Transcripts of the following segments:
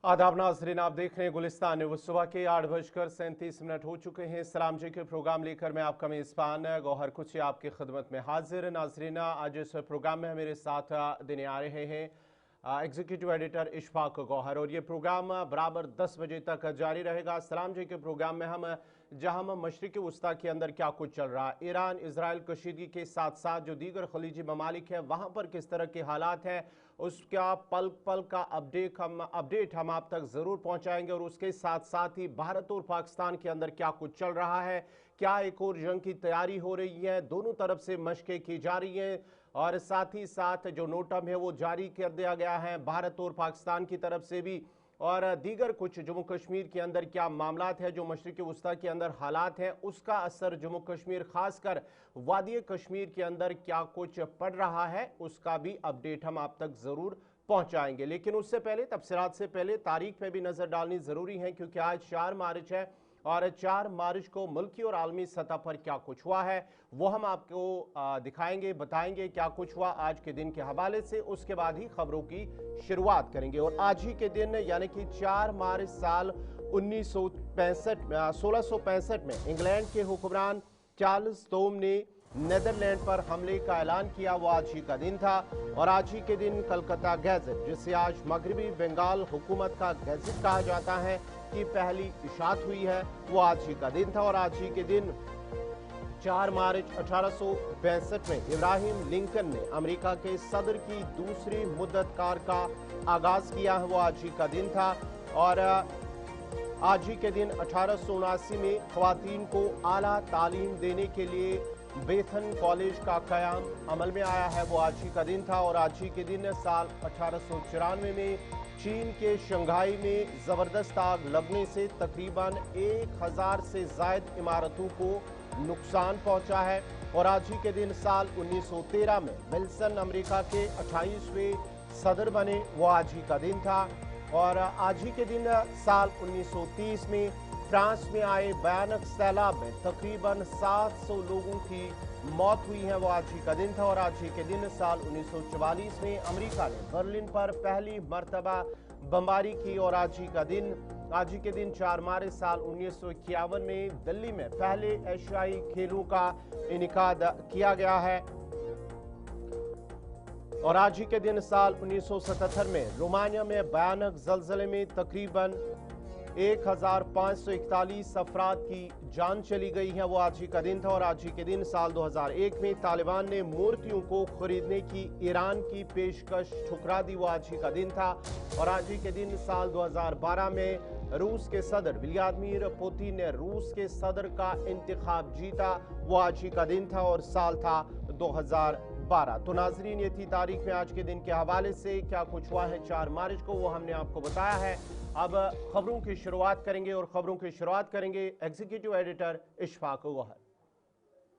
आदाब नाज़रीन, आप देख रहे हैं गुलिस्तान न्यूज़। सुबह के 8:37 हो चुके हैं। सलाम जी के प्रोग्राम लेकर मैं आपका मेज़बान गौहर कुछ आपकी खिदमत में हाजिर। नाज़रीन, आज इस प्रोग्राम में मेरे साथ देने आ रहे हैं एग्जीक्यूटिव एडिटर इशफाक गौहर, और ये प्रोग्राम बराबर 10 बजे तक जारी रहेगा। सलाम जी के प्रोग्राम में हम जहां मशरिक़ वस्ता के अंदर क्या कुछ चल रहा है, ईरान इसराइल कशीदगी के साथ साथ जो दीगर खलीजी ममालिक है वहाँ पर किस तरह के हालात हैं, उसका पल पल का अपडेट हम आप तक ज़रूर पहुँचाएंगे। और उसके साथ साथ ही भारत और पाकिस्तान के अंदर क्या कुछ चल रहा है, क्या एक और जंग की तैयारी हो रही है, दोनों तरफ से मशक़ें की जा रही हैं, और साथ ही साथ जो नोटम है वो जारी कर दिया गया है भारत और पाकिस्तान की तरफ से भी, और दीगर कुछ जम्मू कश्मीर के अंदर क्या मामलात है, जो मशरिक़ वस्ता के अंदर हालात हैं उसका असर जम्मू कश्मीर खासकर वादी कश्मीर के अंदर क्या कुछ पड़ रहा है, उसका भी अपडेट हम आप तक ज़रूर पहुंचाएंगे। लेकिन उससे पहले तफसीलात से पहले तारीख पे भी नज़र डालनी ज़रूरी है, क्योंकि आज 4 मार्च है और 4 मार्च को मुल्की और आलमी सतह पर क्या कुछ हुआ है वो हम आपको दिखाएंगे, बताएंगे क्या कुछ हुआ आज के दिन के हवाले से। उसके बाद ही खबरों की शुरुआत करेंगे। और आज ही के दिन यानी कि 4 मार्च साल 1665 में इंग्लैंड के हुक्मरान चार्ल्स टॉम ने नेदरलैंड पर हमले का ऐलान किया, वो आज ही का दिन था। और आज ही के दिन कलकत्ता गैजेट, जिसे आज मगरबी बंगाल हुकूमत का गैजेट कहा जाता है, की पहली इशात हुई है, वो आज ही का दिन था। और आज ही के दिन 4 मार्च 1862 में इब्राहिम लिंकन ने अमेरिका के सदर की दूसरी मुद्दत कार का आगाज किया है, वो आज ही का दिन था। और आज ही के दिन 1879 में ख्वातीन को आला तालीम देने के लिए बेथन कॉलेज का क़याम अमल में आया है, वो आज ही का दिन था। और आज ही के दिन साल 1894 में चीन के शंघाई में ज़बरदस्त आग लगने से तकरीबन 1000 से ज़ायद इमारतों को नुकसान पहुंचा है। और आज ही के दिन साल 1913 में विल्सन अमेरिका के 28वें सदर बने, वो आज ही का दिन था। और आज ही के दिन साल 1930 में फ्रांस में आए भयानक सैलाब में तकरीबन 700 लोगों की मौत हुई है, वो आज ही का दिन था। और आज ही के दिन साल 1944 में अमेरिका ने बर्लिन पर पहली मर्तबा बमबारी की। और आज ही के दिन 4 मार्च साल 1951 में दिल्ली में पहले एशियाई खेलों का इनेकाद किया गया है। और आज ही के दिन साल 1977 में रोमानिया में भयानक जलजले में तकरीबन 1541 अफराद की जान चली गई है, वो आज ही का दिन था। और आज ही के दिन साल 2001 में तालिबान ने मूर्तियों को खरीदने की ईरान की पेशकश ठुकरा दी, वो आज ही का दिन था। और आज ही के दिन साल 2012 में रूस के सदर व्लादिमीर पुतिन ने रूस के सदर का इंतखाब जीता, वो आज ही का दिन था और साल था 2012। तो नाजरीन, ये थी तारीख में आज के दिन के हवाले से क्या कुछ हुआ है 4 मार्च को, वो हमने आपको बताया है। अब खबरों की शुरुआत करेंगे और खबरों की शुरुआत करेंगे एग्जीक्यूटिव एडिटर इशफाक गौहर।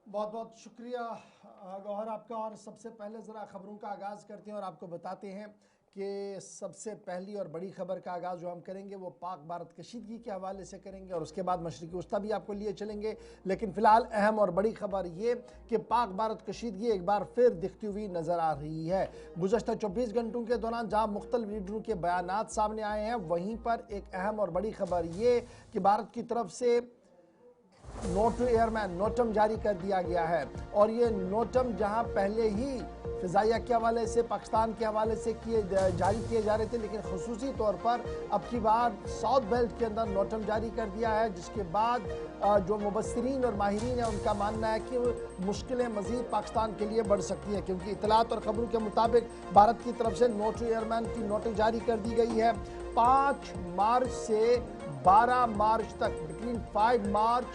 बहुत बहुत शुक्रिया गौहर आपका। और सबसे पहले ज़रा ख़बरों का आगाज़ करते हैं और आपको बताते हैं कि सबसे पहली और बड़ी खबर का आगाज़ जो हम करेंगे वो पाक भारत कशीदगी के हवाले से करेंगे, और उसके बाद मशरिक़ वस्ता भी आपको लिए चलेंगे। लेकिन फ़िलहाल अहम और बड़ी खबर ये कि पाक भारत कशीदगी एक बार फिर दिखती हुई नज़र आ रही है। गुज़श्ता 24 घंटों के दौरान जहाँ मुख्तलिफ लीडरों के बयानात सामने आए हैं, वहीं पर एक अहम और बड़ी खबर ये कि भारत की तरफ से नोट टू एयरमैन नोटम जारी कर दिया गया है। और ये नोटम जहां पहले ही फ़िज़ाइया के हवाले से पाकिस्तान के हवाले से जारी किए जा रहे थे, लेकिन खुसूसी तौर पर अब की बार साउथ बेल्ट के अंदर नोटम जारी कर दिया है, जिसके बाद जो मुबस्सिरीन और माहिरीन हैं उनका मानना है कि मुश्किलें मज़ीद पाकिस्तान के लिए बढ़ सकती हैं, क्योंकि इतलात और ख़बरों के मुताबिक भारत की तरफ से नोट टू एयरमैन की नोटिस जारी कर दी गई है। 5 मार्च से 12 मार्च तक, बिटवीन 5 मार्च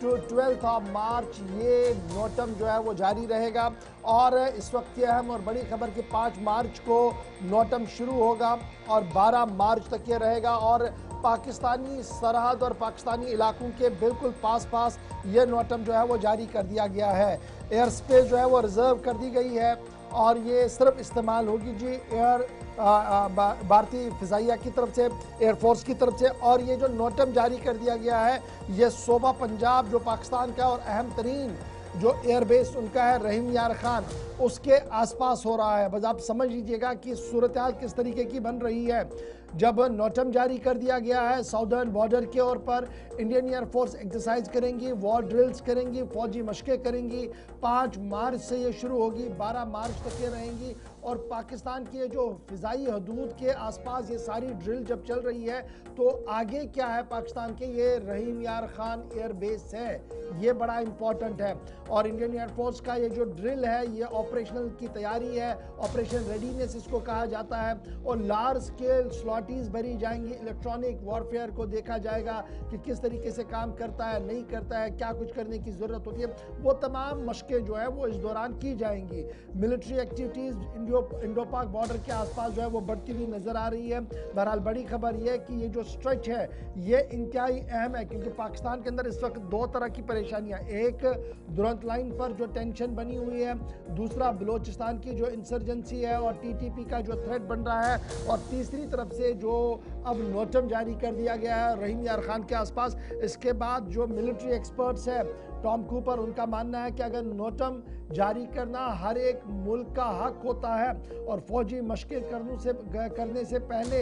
टू 12 मार्च ये नोटम जो है वो जारी रहेगा। और इस वक्त की अहम और बड़ी खबर कि 5 मार्च को नोटम शुरू होगा और 12 मार्च तक ये रहेगा। और पाकिस्तानी सरहद और पाकिस्तानी इलाकों के बिल्कुल पास ये नोटम जो है वो जारी कर दिया गया है। एयर स्पेस जो है वो रिज़र्व कर दी गई है और ये सिर्फ इस्तेमाल होगी जी एयर भारतीय फ़िज़ाइया की तरफ से, एयरफोर्स की तरफ से। और ये जो नोटम जारी कर दिया गया है ये सूबा पंजाब जो पाकिस्तान का और अहम तरीन जो एयरबेस उनका है रहीम यार खान, उसके आसपास हो रहा है। बस आप समझ लीजिएगा कि सूरत हाल किस तरीके की बन रही है। जब नोटम जारी कर दिया गया है, साउदर्न बॉर्डर के ओर पर इंडियन एयरफोर्स एक्सरसाइज करेंगी, वॉर ड्रिल्स करेंगी, फौजी मशकें करेंगी। 5 मार्च से ये शुरू होगी, 12 मार्च तक ये रहेंगी। और पाकिस्तान की जो फ़िज़ाई हदूद के आसपास ये सारी ड्रिल जब चल रही है, तो आगे क्या है पाकिस्तान के, ये रहीम यार खान एयरबेस है, ये बड़ा इंपॉर्टेंट है। और इंडियन एयरफोर्स का ये जो ड्रिल है, ये ऑपरेशनल की तैयारी है, ऑपरेशन रेडीनेस इसको कहा जाता है। और लार्ज स्केल स्लॉटीज भरी जाएंगी, इलेक्ट्रॉनिक वॉरफेयर को देखा जाएगा कि किस तरीके से काम करता है, नहीं करता है, क्या कुछ करने की ज़रूरत होती है। वो तमाम मशकें जो है वो इस दौरान की जाएंगी। मिलिट्री एक्टिविटीज़ इंडो पाक बॉर्डर के आसपास जो है वो बढ़ती हुई नजर आ रही है। बहरहाल बड़ी खबर यह है कि ये जो स्ट्रेच है ये इंतहाई अहम है, क्योंकि पाकिस्तान के अंदर इस वक्त 2 तरह की परेशानियां, एक दुरंत लाइन पर जो टेंशन बनी हुई है, दूसरा बलोचिस्तान की जो इंसर्जेंसी है और टीटीपी का जो थ्रेट बन रहा है, और तीसरी तरफ से जो अब नोटम जारी कर दिया गया है रहीम यार खान के आसपास। इसके बाद जो मिलिट्री एक्सपर्ट्स है टॉम कूपर, उनका मानना है कि अगर नोटम जारी करना हर एक मुल्क का हक होता है और फौजी मशकें करने से पहले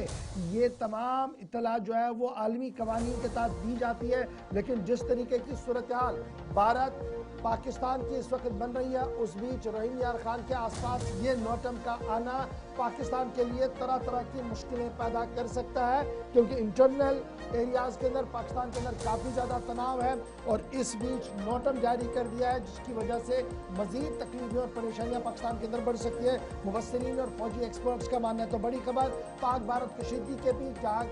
ये तमाम इत्तला जो है वो आलमी कवानीन के तहत दी जाती है। लेकिन जिस तरीके की सूरत हाल भारत पाकिस्तान की इस वक्त बन रही है, उस बीच रहीम यार खान के आसपास ये नोटम का आना पाकिस्तान के लिए तरह तरह की मुश्किलें पैदा कर सकता है, क्योंकि इंटरनल एरियाज के अंदर पाकिस्तान के अंदर काफ़ी ज़्यादा तनाव है। और इस बीच नोटम जारी कर दिया है, जिसकी वजह से मज़ीद तकलीफें और परेशानियां पाकिस्तान के अंदर बढ़ सकती है। मुफस्सिरीन और फौजी एक्सपर्ट्स का मानना है। तो बड़ी खबर पाक भारत कशीदगी के बीच, जहाँ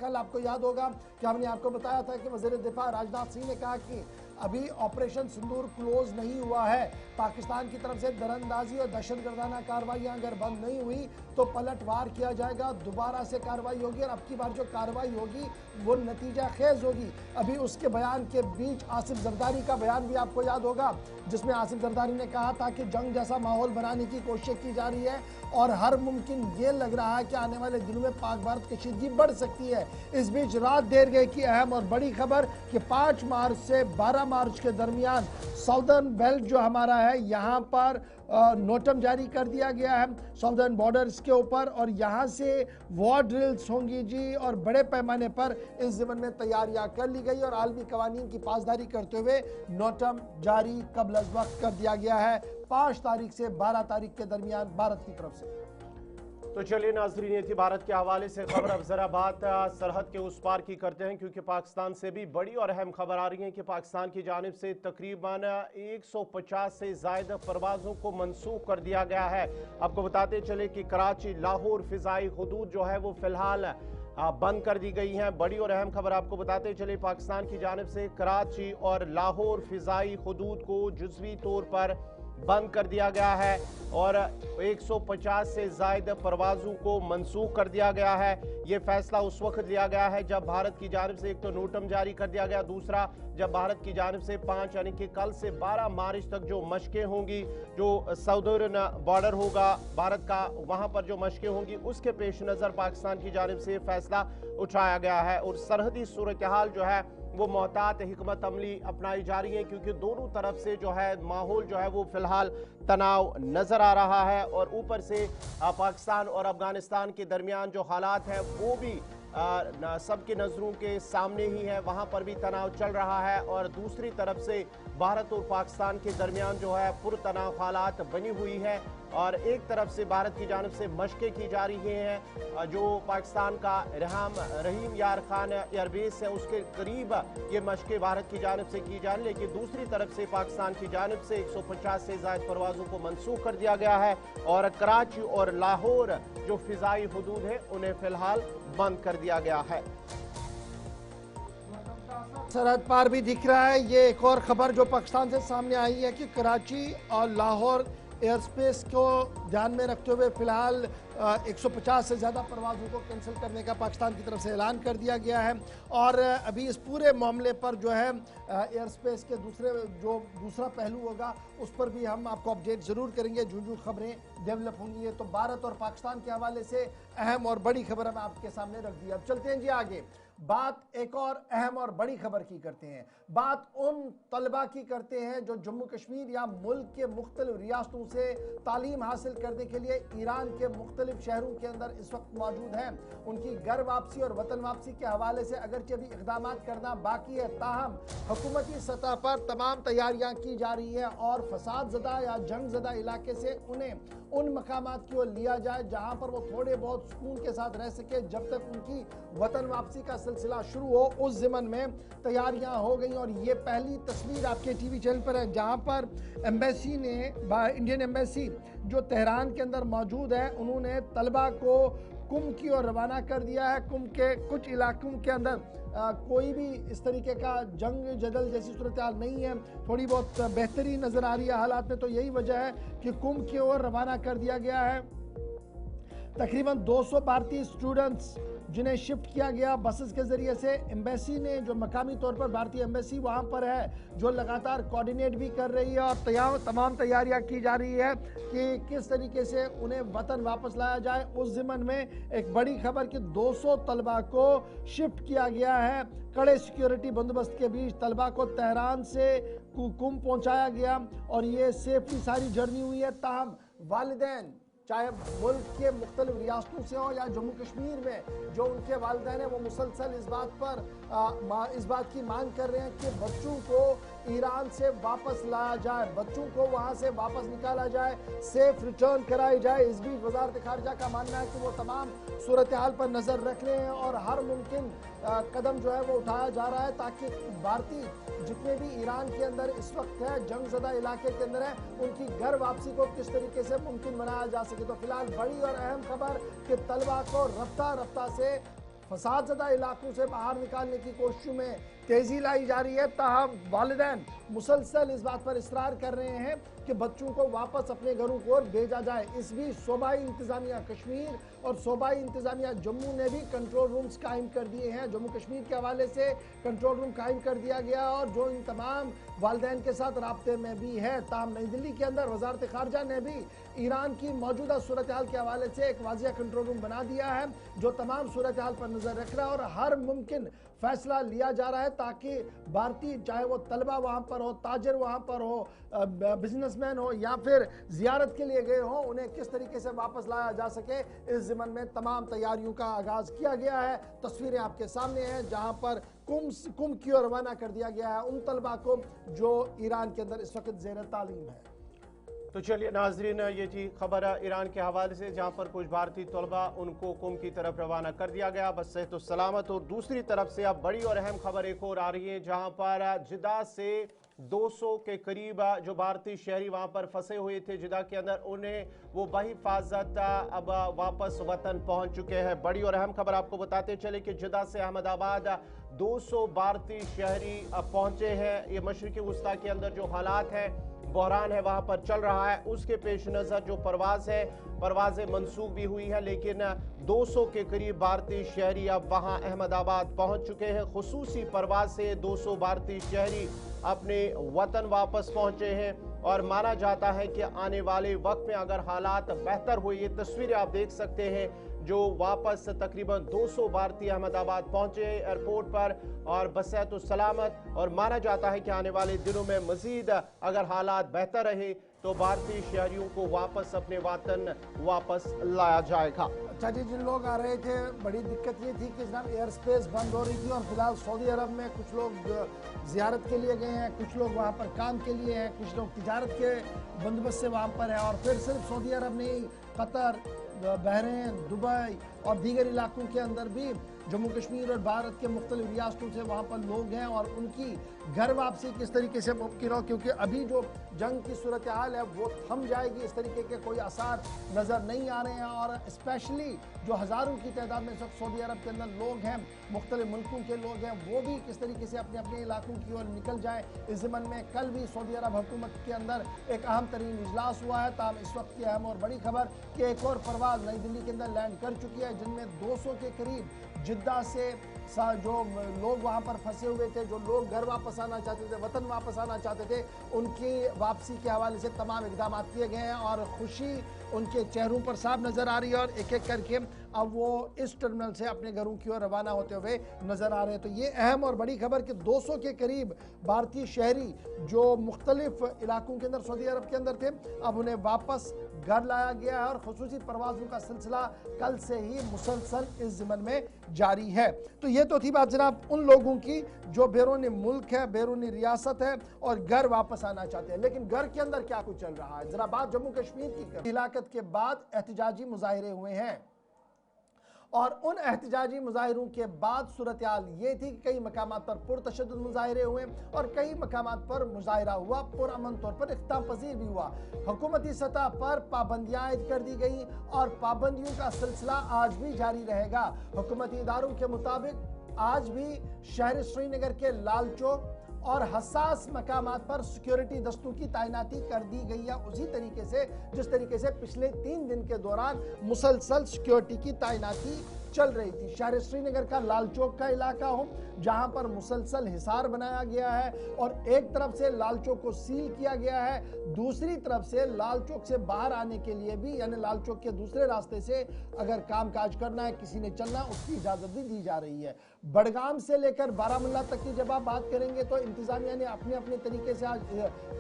कल आपको याद होगा कि हमने आपको बताया था कि वज़ीर दिफा राजनाथ सिंह ने कहा कि अभी ऑपरेशन सिंदूर क्लोज नहीं हुआ है। पाकिस्तान की तरफ से दरअंदाजी और दहशतगर्दाना कार्रवाइयाँ अगर बंद नहीं हुई तो पलटवार किया जाएगा, दोबारा से कार्रवाई होगी, और अब की बार जो कार्रवाई होगी वो नतीजा खेज होगी। अभी उसके बयान के बीच आसिफ जरदारी का बयान भी आपको याद होगा, जिसमें आसिफ जरदारी ने कहा था कि जंग जैसा माहौल बनाने की कोशिश की जा रही है और हर मुमकिन ये लग रहा है कि आने वाले दिनों में पाक भारत कशीदगी बढ़ सकती है। इस बीच रात देर गए की अहम और बड़ी खबर कि 5 मार्च से 12 मार्च के दरमियान साउदर्न बेल्ट जो हमारा है, यहाँ पर नोटम जारी कर दिया गया है साउदर्न बॉर्डर्स के ऊपर, और यहाँ से वॉर ड्रिल्स होंगी जी, और बड़े पैमाने पर इस ज़मन में तैयारियां कर ली गई और आलमी कवानीन की पासदारी करते हुए नोटम जारी कबल अज़ वक्त कर दिया गया है 5 तारीख से 12 तारीख के दरमियान भारत की तरफ से। तो चलिए नाज़रीन, ये थी भारत के हवाले से खबर। अब जरा बात सरहद के उस पार की करते हैं, क्योंकि पाकिस्तान से भी बड़ी और अहम खबर आ रही है कि पाकिस्तान की जानिब से तकरीबन 150 से ज़ायद परवाज़ों को मनसूख कर दिया गया है। आपको बताते चले कि कराची लाहौर फ़िज़ाई हदूद जो है वो फ़िलहाल बंद कर दी गई हैं। बड़ी और अहम खबर आपको बताते चले, पाकिस्तान की जानिब से कराची और लाहौर फ़िज़ाई हदूद को जुज़वी तौर पर बंद कर दिया गया है और 150 से ज़ायद परवाज़ों को मनसूख कर दिया गया है। ये फैसला उस वक्त लिया गया है जब भारत की जानिब से एक तो नोटम जारी कर दिया गया, दूसरा जब भारत की जानिब से 5 यानी कि कल से 12 मार्च तक जो मशकें होंगी, जो साउदर्न बॉर्डर होगा भारत का, वहाँ पर जो मशकें होंगी, उसके पेश नज़र पाकिस्तान की जानिब से फैसला उठाया गया है। और सरहदी सूरत हाल जो है वो मोहतात हिकमत अमली अपनाई जा रही है, क्योंकि दोनों तरफ से जो है माहौल जो है वो फिलहाल तनाव नज़र आ रहा है। और ऊपर से पाकिस्तान और अफगानिस्तान के दरमियान जो हालात हैं वो भी सबकी नज़रों के सामने ही है, वहाँ पर भी तनाव चल रहा है। और दूसरी तरफ से भारत और पाकिस्तान के दरमियान जो है पुरतनाव हालात बनी हुई है। और एक तरफ से भारत की जानिब से मशकें की जा रही हैं, जो पाकिस्तान का रहीम यार खान एयरबेस है उसके करीब ये मशकें भारत की जानिब से की जा रही, लेकिन दूसरी तरफ से पाकिस्तान की जानिब से 150 से ज़ायद परवाज़ों को मनसूख कर दिया गया है और कराची और लाहौर जो फ़िज़ाई हदूद है उन्हें फ़िलहाल बंद कर दिया गया है। सरहद पार भी दिख रहा है। ये एक और खबर जो पाकिस्तान से सामने आई है कि कराची और लाहौर एयर स्पेस को ध्यान में रखते हुए फ़िलहाल 150 से ज़्यादा परवाज़ों को कैंसिल करने का पाकिस्तान की तरफ से ऐलान कर दिया गया है। और अभी इस पूरे मामले पर जो है एयर स्पेस के दूसरा पहलू होगा, उस पर भी हम आपको अपडेट ज़रूर करेंगे। जो खबरें डेवलप होंगी है, तो भारत और पाकिस्तान के हवाले से अहम और बड़ी खबर हम आपके सामने रख दी। अब चलते हैं जी आगे। बात एक और अहम और बड़ी खबर की करते हैं। बात उन तलबा की करते हैं जो जम्मू कश्मीर या मुल्क के मुख्तलिफ रियासतों से तालीम हासिल करने के लिए ईरान के मुख्तलिफ शहरों के अंदर इस वक्त मौजूद हैं। उनकी घर वापसी और वतन वापसी के हवाले से अगरचे भी इक़दाम करना बाकी है, ताहम हुकूमती सतह पर तमाम तैयारियां की जा रही हैं और फसाद ज़दा या जंग ज़दा इलाके से उन्हें उन मकामात की ओर लिया जाए जहां पर वो थोड़े बहुत सुकून के साथ रह सके जब तक उनकी वतन वापसी का सिलसिला शुरू हो। उस ज़िमन में तैयारियां हो गई और ये पहली तस्वीर आपके टीवी चैनल पर है जहां पर एम्बेसी ने, इंडियन एम्बेसी जो तेहरान के अंदर मौजूद है, उन्होंने तलबा को कुम की ओर रवाना कर दिया है। कुम के कुछ इलाकों के अंदर कोई भी इस तरीके का जंग जदल जैसी सूरत हाल नहीं है, थोड़ी बहुत बेहतरी नज़र आ रही है हालात में। तो यही वजह है कि कुम की ओर रवाना कर दिया गया है। तकरीबन 200 भारतीय स्टूडेंट्स जिन्हें शिफ्ट किया गया बसेस के ज़रिए से। एम्बेसी ने, जो मकामी तौर पर भारतीय एम्बेसी वहाँ पर है, जो लगातार कोऑर्डिनेट भी कर रही है और तमाम तैयारियाँ की जा रही है कि किस तरीके से उन्हें वतन वापस लाया जाए। उस ज़िमन में एक बड़ी खबर कि 200 तलबा को शिफ्ट किया गया है। कड़े सिक्योरिटी बंदोबस्त के बीच तलबा को तेहरान से कुम पहुँचाया गया और ये सेफली सारी जर्नी हुई है। ताहम वालिदैन चाहे मुल्क के मुख्तलिफ रियासतों से हो या जम्मू कश्मीर में जो उनके वालिदैन हैं, वो मुसलसल इस बात की मांग कर रहे हैं कि बच्चों को ईरान से वापस लाया जाए, बच्चों को वहाँ से वापस निकाला जाए, सेफ रिटर्न कराई जाए। इस बीच वजारत खारजा का मानना है कि वो तमाम सूरत हाल पर नज़र रख रहे हैं और हर मुमकिन कदम जो है वो उठाया जा रहा है ताकि भारतीय जितने भी ईरान के अंदर इस वक्त है, जंगज़दा इलाके के अंदर है, उनकी घर वापसी को किस तरीके से मुमकिन बनाया जा सके। तो फिलहाल बड़ी और अहम खबर कि तलबा को रफ्ता रफ्ता से फसाद ज़दा इलाकों से बाहर निकालने की कोशिशों में तेज़ी लाई जा रही है। ताहम वालिदैन मुसलसल इस बात पर इसरार कर रहे हैं कि बच्चों को वापस अपने घरों को ओर भेजा जाए। इस बीच सूबाई इंतज़ामिया कश्मीर और सूबाई इंतज़ामिया जम्मू ने भी कंट्रोल रूम्स कायम कर दिए हैं। जम्मू कश्मीर के हवाले से कंट्रोल रूम कायम कर दिया गया और जो इन तमाम वालिदैन के साथ राब्ते में भी है। ताहम नई दिल्ली के अंदर वजारत खारजा ने भी ईरान की मौजूदा सूरत हाल के हवाले से एक वाजिया कंट्रोल रूम बना दिया है जो तमाम सूरत हाल पर नज़र रख रहा है और हर मुमकिन फैसला लिया जा रहा है ताकि भारतीय, चाहे वो तलबा वहाँ पर हो, ताजर वहाँ पर हो, बिजनेसमैन हो या फिर जियारत के लिए गए हों, उन्हें किस तरीके से वापस लाया जा सके। इस ज़िमन में तमाम तैयारियों का आगाज़ किया गया है। तस्वीरें आपके सामने हैं जहाँ पर कुम की ओर रवाना कर दिया गया है उन तलबा को जो ईरान के अंदर इस वक्त ज़ेर तालीम है। तो चलिए नाजरीन, ये थी खबर ईरान के हवाले से जहाँ पर कुछ भारतीय तलबा उनको कुम की तरफ रवाना कर दिया गया, बस सेहत सलामत। और दूसरी तरफ से अब बड़ी और अहम खबर एक और आ रही है जहाँ पर जिदा से 200 के करीब जो भारतीय शहरी वहाँ पर फंसे हुए थे जिदा के अंदर, उन्हें वो बहिफाजत अब वापस वतन पहुँच चुके हैं। बड़ी और अहम खबर आपको बताते चले कि जिदा से अहमदाबाद 200 भारतीय शहरी पहुँचे हैं। ये मशरिकी वस्ता के अंदर जो हालात हैं, बहरान है वहाँ पर चल रहा है, उसके पेश नज़र जो परवाज़ें मनसूख भी हुई है, लेकिन 200 के करीब भारतीय शहरी अब वहाँ अहमदाबाद पहुँच चुके हैं। खुसूसी परवाज़ से 200 भारतीय शहरी अपने वतन वापस पहुँचे हैं और माना जाता है कि आने वाले वक्त में अगर हालात बेहतर हुए, ये तस्वीरें आप देख सकते हैं जो वापस तकरीबन 200 भारतीय अहमदाबाद पहुंचे एयरपोर्ट पर और बसेहत सलामत, और माना जाता है कि आने वाले दिनों में मजीद अगर हालात बेहतर रहे तो भारतीय शहरियों को वापस अपने वतन वापस लाया जाएगा। अच्छा जी, जिन लोग आ रहे थे बड़ी दिक्कत ये थी कि जनाब एयर स्पेस बंद हो रही थी और फिलहाल सऊदी अरब में कुछ लोग ज़ियारत के लिए गए हैं, कुछ लोग वहाँ पर काम के लिए हैं, कुछ लोग तिजारत के बंदोबस्त से वहाँ पर है और फिर सिर्फ सऊदी अरब नहीं, कतर, बहरीन, दुबई और दीगर इलाकों के अंदर भी जम्मू कश्मीर और भारत के मुख्तलिफ रियासतों से वहाँ पर लोग हैं और उनकी घर वापसी किस तरीके से मुमकिन हो, क्योंकि अभी जो जंग की सूरत हाल है वो थम जाएगी, इस तरीके के कोई आसार नज़र नहीं आ रहे हैं। और स्पेशली जो हज़ारों की तादाद में सब सऊदी अरब के अंदर लोग हैं, मुख्तलिफ मुल्कों के लोग हैं, वो भी किस तरीके से अपने अपने इलाकों की ओर निकल जाएँ। इस ज़िमन में कल भी सऊदी अरब हुकूमत के अंदर एक अहम तरीन इजलास हुआ है। ताहम इस वक्त की अहम और बड़ी खबर कि एक और परवाज़ नई दिल्ली के अंदर लैंड कर चुकी है जिनमें 200 के करीब जिद्दा से जो लोग वहाँ पर फंसे हुए थे, जो लोग घर वापस आना चाहते थे, वतन वापस आना चाहते थे, उनकी वापसी के हवाले से तमाम इक़दाम किए गए हैं। और खुशी उनके चेहरों पर साफ नजर आ रही है और एक एक करके अब वो इस टर्मिनल से अपने घरों की ओर रवाना होते हुए नजर आ रहे हैं। तो ये अहम और बड़ी खबर कि 200 के करीब भारतीय शहरी जो मुख्तलिफ इलाकों के अंदर सऊदी अरब के अंदर थे, अब उन्हें वापस घर लाया गया है और खुसूसी परवाजों का सिलसिला कल से ही मुसलसल इस ज़िमन में जारी है। तो ये तो थी बात जनाब उन लोगों की जो बैरून मुल्क है, बैरून रियासत है और घर वापस आना चाहते हैं। लेकिन घर के अंदर क्या कुछ चल रहा है, जरा बात जम्मू कश्मीर की। हिलाकत के बाद एहतजाजी मुजाहिरे हुए हैं और उन एहतजाजी मुजाहिरों के बाद सूरत हाल ये थी कि कई मकामात पर पुरतशद्दुद मुजाहिरे हुए और कई मकामात पर मुजाहिरा हुआ पुरअमन तौर पर इख्तिताम पजीर भी हुआ। हुकूमती सतह पर पाबंदियां आयद कर दी गई और पाबंदियों का सिलसिला आज भी जारी रहेगा। हुकूमती इदारों के मुताबिक आज भी शहर श्रीनगर के लाल चौक और हसास मकामात पर सिक्योरिटी दस्तों की तैनाती कर दी गई है, उसी तरीके से जिस तरीके से पिछले 3 दिन के दौरान मुसलसल सिक्योरिटी की तैनाती चल रही थी। शहर श्रीनगर का लाल चौक का इलाका हो जहां पर मुसलसल हिसार बनाया गया है और एक तरफ से लाल चौक को सील किया गया है, दूसरी तरफ से लाल चौक से बाहर आने के लिए भी यानी लाल चौक के दूसरे रास्ते से अगर काम काज करना है, किसी ने चलना, उसकी इजाजत भी दी जा रही है। बडगाम से लेकर बारामुल्ला तक की जब आप बात करेंगे तो इंतजामिया ने अपने अपने तरीके से आज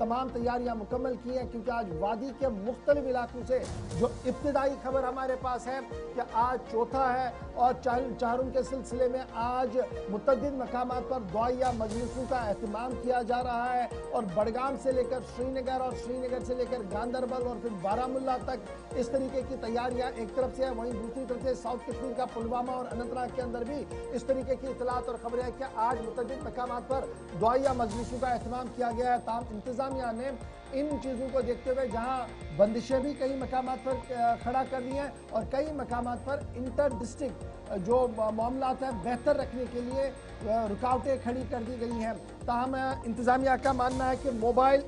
तमाम तैयारियां मुकम्मल की हैं, क्योंकि आज वादी के मुख्तलिफ इलाकों से जो इब्तिदाई खबर हमारे पास है कि आज चौथा है और चारों के सिलसिले में आज मुतअद्दिद मकामात पर दुआया मजलिसों का एहतमाम किया जा रहा है और बडगाम से लेकर श्रीनगर और श्रीनगर से लेकर गांदरबल और फिर बारामुल्ला तक इस तरीके की तैयारियां एक तरफ से है, वहीं दूसरी तरफ से साउथ कश्मीर का पुलवामा और अनंतनाग के अंदर भी इस तरीके की इतलात और खबरें हैं कि आज मुतअद्दिद मकामात पर दुआया मजलिसों का एहतमाम किया गया है। ताम इंतजामिया ने इन चीज़ों को देखते हुए जहां बंदिशें भी कई मकामात पर खड़ा कर दी हैं और कई मकामात पर इंटर डिस्ट्रिक्ट जो मामलात हैं बेहतर रखने के लिए रुकावटें खड़ी कर दी गई हैं। ताहम इंतजामिया का मानना है कि मोबाइल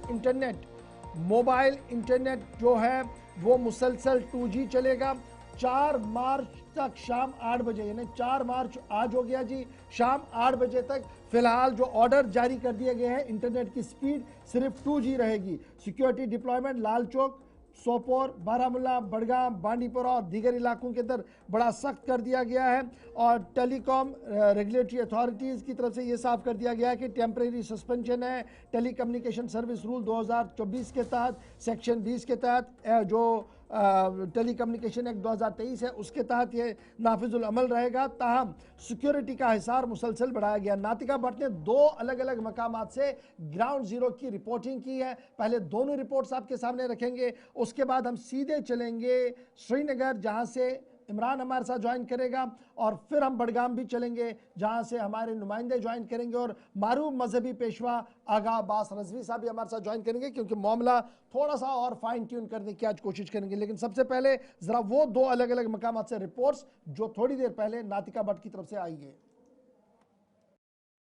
इंटरनेट जो है वो मुसलसल 2G चलेगा। 4 मार्च तक शाम 8 बजे यानी 4 मार्च आज हो गया जी, शाम 8 बजे तक फिलहाल जो ऑर्डर जारी कर दिए गए हैं इंटरनेट की स्पीड सिर्फ 2G रहेगी। सिक्योरिटी डिप्लॉयमेंट लाल चौक, सोपोर, बारामुल्ला, बडगाम, बांडीपोरा और दीगर इलाकों के अंदर बड़ा सख्त कर दिया गया है और टेलीकॉम रेगुलेटरी अथॉरिटीज़ की तरफ से ये साफ कर दिया गया है कि टेम्परेरी सस्पेंशन है। टेली कम्युनिकेशन सर्विस रूल 2024 के तहत सेक्शन 20 के तहत जो टेली कम्युनिकेशन एक्ट 2023 है उसके तहत ये नाफिजुल अमल रहेगा। ताहम सिक्योरिटी का हिसार मुसलसल बढ़ाया गया। नातिका भट्ट ने 2 अलग अलग मकामात से ग्राउंड जीरो की रिपोर्टिंग की है। पहले दोनों रिपोर्ट्स आपके सामने रखेंगे, उसके बाद हम सीधे चलेंगे श्रीनगर जहां से इमरान हमारे साथ ज्वाइन करेगा और फिर हम बडगाम भी चलेंगे जहां से हमारे नुमाइंदे ज्वाइन करेंगे और मारूफ मजहबी पेशवा आगा अब्बास रजवी साहब भी हमारे साथ ज्वाइन करेंगे, क्योंकि मामला थोड़ा सा और फाइन ट्यून करने की आज कोशिश करेंगे। लेकिन सबसे पहले जरा वो 2 अलग अलग मकामात से रिपोर्ट्स जो थोड़ी देर पहले नातिका भट्ट की तरफ से आई है।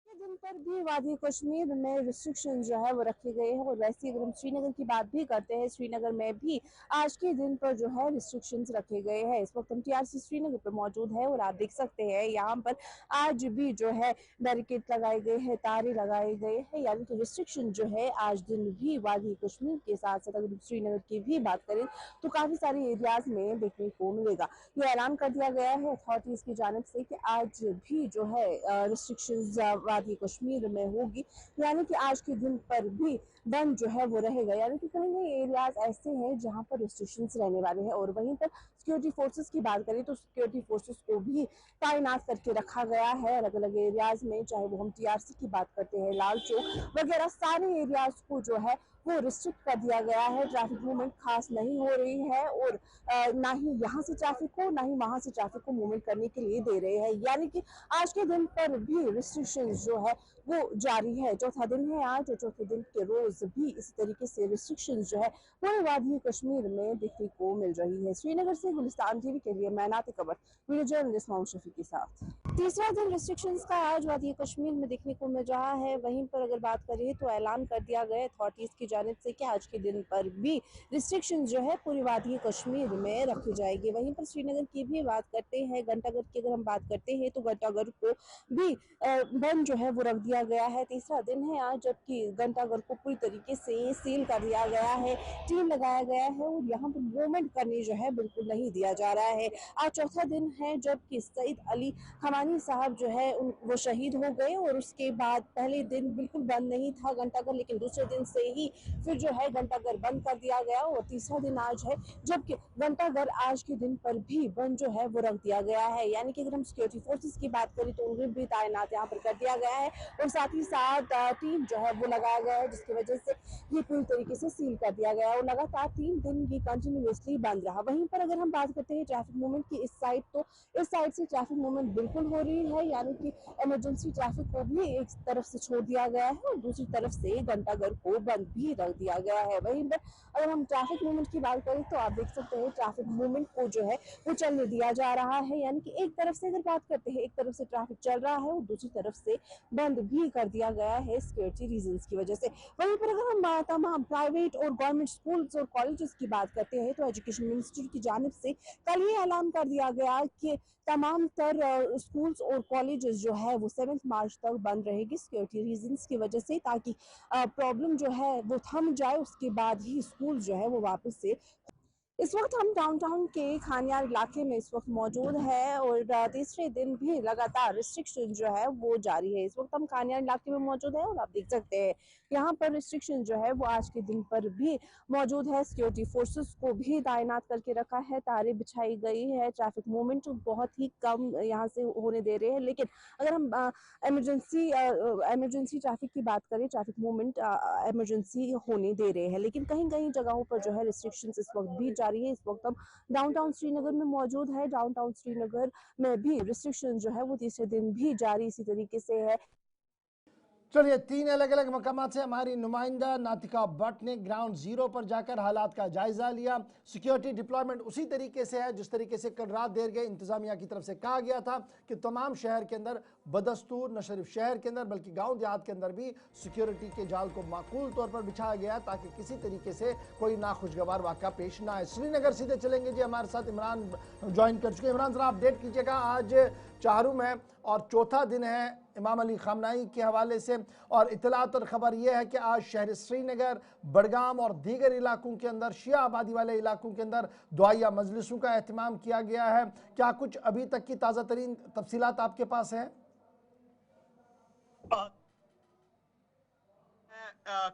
दिन पर भी वादी कश्मीर में रिस्ट्रिक्शन जो है वो रखे गए हैं और वैसे अगर हम श्रीनगर की बात भी करते हैं, श्रीनगर में भी आज के दिन पर जो है रिस्ट्रिक्शंस रखे गए हैं। इस वक्त हम TRC श्रीनगर पर मौजूद है और आप देख सकते हैं यहाँ पर आज भी जो है बैरिकेड लगाए गए हैं, तारे लगाए गए हैं, यानी कि रिस्ट्रिक्शन जो है आज दिन भी वादी कश्मीर के साथ साथ अगर श्रीनगर की भी बात करें तो काफ़ी सारे एरियाज में देखने को मिलेगा। ये ऐलान कर दिया गया है अथॉरिटीज़ की जानिब से कि आज भी जो है रिस्ट्रिक्शंस वादी कश्मीर में होगी, यानी कि आज के दिन पर भी बंद जो है वो रहेगा। यानी कि कहीं कहीं एरियाज ऐसे हैं जहां पर रिस्ट्रिक्शंस रहने वाले हैं। और वहीं पर सिक्योरिटी फोर्सेस की बात करें तो सिक्योरिटी फोर्सेस को भी तैनात करके रखा गया है अलग अलग एरियाज में, चाहे वो हम TRC की बात करते हैं, लाल चौक वगैरह सारे एरियाज को जो है वो रिस्ट्रिक्ट कर दिया गया है। ट्रैफिक मूवमेंट खास नहीं हो रही है और ना ही यहाँ से ट्रैफिक को ना ही वहाँ से ट्रैफिक को मूवमेंट करने के लिए दे रहे हैं। यानी कि आज के दिन पर भी रिस्ट्रिक्शंस जो है वो जारी है। चौथा दिन है आज और चौथे दिन के रोज भी इस तरीके से रिस्ट्रिक्शंस जो है पूरे वादी कश्मीर में देखने को मिल रही है। श्रीनगर से गुलिस्तान टीवी के लिए मैं नाते खबर वीडियो जर्नलिस्ट मोहम्मद शफी के साथ। तीसरा दिन रिस्ट्रिक्शंस का आज वादी कश्मीर में देखने को मिल रहा है। वहीं पर अगर बात करें तो ऐलान कर दिया गया अथॉरिटीज की जानिब से कि आज के दिन पर भी रिस्ट्रिक्शन जो है पूरी वादी कश्मीर में रखी जाएगी। वहीं पर श्रीनगर की भी बात करते हैं, घंटाघर की अगर हम बात करते हैं तो घंटाघर को भी बंद जो है वो रख दिया गया है। तीसरा दिन है आज, जबकि घंटाघर को पूरी तरीके से सील कर दिया गया है, टीम लगाया गया है और यहाँ पर मूवमेंट करने जो है बिल्कुल नहीं दिया जा रहा है। आज चौथा दिन है जबकि सईद अली खमानी साहब जो है वो शहीद हो गए और उसके बाद पहले दिन बिल्कुल बंद नहीं था घंटाघर, लेकिन दूसरे दिन से ही फिर जो है घंटाघर बंद कर दिया गया और तीसरा दिन आज है जबकि घंटाघर आज के दिन पर भी बंद जो है वो रख दिया गया है। यानी कि अगर हम सिक्योरिटी फोर्सेस की बात करें तो उन्हें भी तैनात यहाँ पर कर दिया गया है और साथ ही साथ टीम जो है वो लगाया गया है, जिसकी वजह से ये पूरी तरीके से सील कर दिया गया और लगातार 3 दिन ये कंटिन्यूसली बंद रहा। वहीं पर अगर हम बात करते हैं ट्रैफिक मूवमेंट की इस साइड, तो इस साइड से ट्रैफिक मूवमेंट बिल्कुल हो रही है, यानी कि इमरजेंसी ट्रैफिक को भी एक तरफ से छोड़ दिया गया है और दूसरी तरफ से घंटाघर को बंद भी रख दिया गया है। वहीं पर अगर हम ट्रैफिक मूवमेंट की बात करें तो आप देख सकते हैं ट्रैफिक मूवमेंट को जो है वो चलने दिया जा रहा है, यानी कि एक तरफ से अगर बात करते हैं, एक तरफ से ट्रैफिक चल रहा है और दूसरी तरफ से बंद भी कर दिया गया है सिक्योरिटी रीजंस की वजह से। वहीं पर अगर हम तमाम प्राइवेट और गवर्नमेंट स्कूल्स और कॉलेजेस की बात करते हैं तो एजुकेशन मिनिस्ट्री की जानिब से कल ये ऐलान कर दिया गया कि तमाम तर स्कूल्स और कॉलेजेस जो है वो 7 मार्च तक बंद रहेगी सिक्योरिटी रीजंस की वजह से, ताकि प्रॉब्लम जो है वो थम जाए, उसके बाद ही स्कूल जो है वो वापस से। इस वक्त हम डाउनटाउन के खानियार इलाके में इस वक्त मौजूद है और तीसरे दिन भी लगातार रिस्ट्रिक्शन जो है वो जारी है। इस वक्त हम खानियार इलाके में मौजूद है और आप देख सकते हैं यहाँ पर रिस्ट्रिक्शन जो है वो आज के दिन पर भी मौजूद है। सिक्योरिटी फोर्सेस को भी तैनात करके रखा है, तारें बिछाई गई है, ट्रैफिक मूवमेंट बहुत ही कम यहाँ से होने दे रहे हैं। लेकिन अगर हम इमरजेंसी ट्रैफिक की बात करें, ट्रैफिक मूवमेंट इमरजेंसी होने दे रहे हैं, लेकिन कहीं कहीं जगहों पर जो है रिस्ट्रिक्शंस इस वक्त भी जारी है। इस वक्त हम डाउनटाउन श्रीनगर में मौजूद है। डाउनटाउन श्रीनगर में भी रिस्ट्रिक्शन जो है वो तीसरे दिन भी जारी इसी तरीके से है। चलिए, 3 अलग अलग मकामात से हमारी नुमाइंदा नातिका भट्ट ने ग्राउंड जीरो पर जाकर हालात का जायजा लिया। सिक्योरिटी डिप्लॉयमेंट उसी तरीके से है जिस तरीके से कल रात देर गए इंतजामिया की तरफ से कहा गया था कि तमाम शहर के अंदर बदस्तूर, न सिर्फ शहर के अंदर बल्कि गांव देहात के अंदर भी सिक्योरिटी के जाल को माकूल तौर पर बिछाया गया ताकि किसी तरीके से कोई नाखुशगवार वाक़ा पेश ना आए। श्रीनगर सीधे चलेंगे जी, हमारे साथ इमरान ज्वाइन कर चुके हैं। इमरान जरा अपडेट कीजिएगा, आज चारुम है और चौथा दिन है इमाम अली खामनाई के हवाले से, और इतलात और ख़बर यह है कि आज शहर श्रीनगर, बडगाम और दीगर इलाकों के अंदर, शिया आबादी वाले इलाकों के अंदर दुआया मजलिसों का एहतमाम किया गया है। क्या कुछ अभी तक की ताज़ा तरीन तफसीलात आपके पास हैं?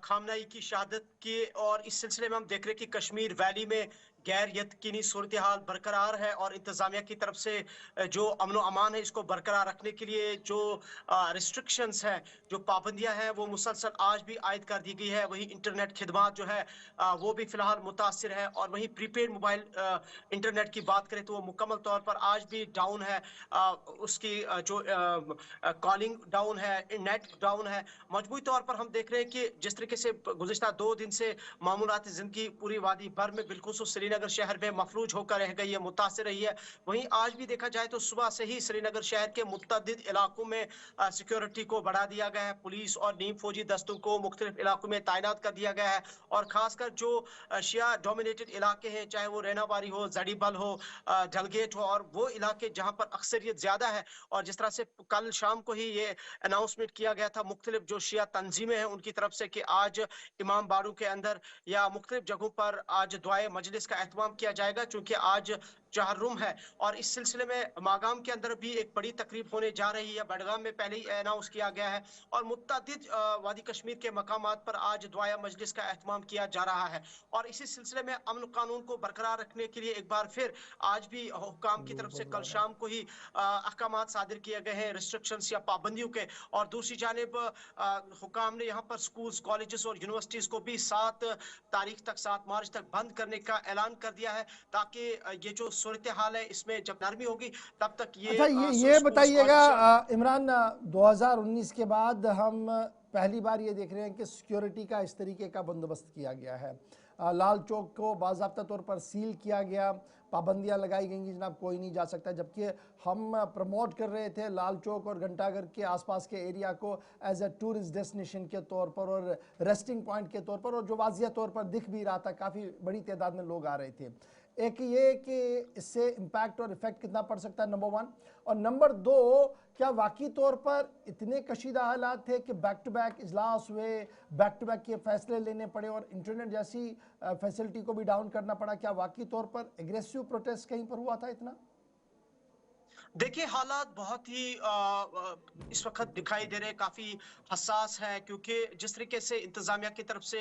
खामनाई की शहादत के और इस सिलसिले में हम देख रहे हैं कि कश्मीर वैली में गैर यकीनी सूरत हाल बरकरार है और इंतजामिया की तरफ से जो अमन अमान है इसको बरकरार रखने के लिए जो रिस्ट्रिक्शंस हैं, जो पाबंदियां हैं, वो मुसलसल आज भी आयद कर दी गई है। वहीं इंटरनेट खिदमात जो है वो भी फिलहाल मुतासिर है और वहीं प्रीपेड मोबाइल इंटरनेट की बात करें तो वो मुकम्मल तौर पर आज भी डाउन है। उसकी जो कॉलिंग डाउन है, नेट डाउन है। मजबूरी तौर पर हम देख रहे हैं कि जिस तरीके से गुज़िश्ता 2 दिन से मामूलात ज़िंदगी पूरी वादी भर में बिलखुसूस श्रीनगर शहर में मफलूज होकर रह गई है, मुतासिर रही है। वहीं आज भी देखा जाए तो सुबह से ही श्रीनगर शहर के मुतअद्दिद इलाकों में सिक्योरिटी को बढ़ा दिया गया है। पुलिस और नीम फौजी दस्तों को मुख्तलिफ इलाकों में तैनात कर दिया गया है और खासकर जो शिया डोमिनेटेड इलाके हैं, चाहे वो रैनाबारी हो, जड़ीबल हो, डलगेट हो, और वो इलाके जहाँ पर अक्सरियत ज्यादा है। और जिस तरह से कल शाम को ही ये अनाउंसमेंट किया गया था मुख्तलिफ जो शिया तंजीमें हैं उनकी तरफ से कि आज इमाम बाड़ू के अंदर या मुख्तलिफ जगहों पर आज दुआए मजलिस का एहतमाम किया जाएगा, चूंकि आज चहर्रुम है। और इस सिलसिले में मागाम के अंदर भी एक बड़ी तकरीब होने जा रही है। बडगाम में पहले ही अनाउंस किया गया है और मुत्तअद्दिद वादी कश्मीर के मकामात पर आज दुआया मजलिस का एहतमाम किया जा रहा है। और इसी सिलसिले में अमन कानून को बरकरार रखने के लिए एक बार फिर आज भी हुक्काम की तरफ से कल शाम को ही अहकामात सादिर किए गए हैं रिस्ट्रिक्शंस या पाबंदियों के। और दूसरी जानिब हुक्काम ने यहाँ पर स्कूल्स, कॉलेजेस और यूनिवर्सिटीज को भी 7 तारीख तक, 7 मार्च तक बंद करने का ऐलान कर दिया है ताकि ये जो सूरत हाल है इसमें जब नरमी होगी तब तक ये। अच्छा, ये बताइएगा इमरान, 2019 के बाद हम पहली बार ये देख रहे हैं कि सिक्योरिटी का इस तरीके का बंदोबस्त किया गया है। लाल चौक को बाज़ाब्ता तौर पर सील किया गया, पाबंदियां लगाई गई कि जनाब कोई नहीं जा सकता, जबकि हम प्रमोट कर रहे थे लाल चौक और घंटाघर के आसपास के एरिया को एज ए टूरिस्ट डेस्टिनेशन के तौर पर और रेस्टिंग पॉइंट के तौर पर, और जो वाजिया तौर पर दिख भी रहा था, काफ़ी बड़ी तादाद में लोग आ रहे थे। एक ये कि इससे इम्पैक्ट और इफेक्ट कितना पड़ सकता है, नंबर 1, और नंबर 2, क्या वाकई तौर पर इतने कशीदा हालात थे कि बैक टू बैक इजलास हुए, बैक टू बैक के फैसले लेने पड़े और इंटरनेट जैसी फैसिलिटी को भी डाउन करना पड़ा? क्या वाकई तौर पर एग्रेसिव प्रोटेस्ट कहीं पर हुआ था इतना? देखिए, हालात बहुत ही इस वक्त दिखाई दे रहे हैं, काफी हसास है, क्योंकि जिस तरीके से इंतजामिया की तरफ से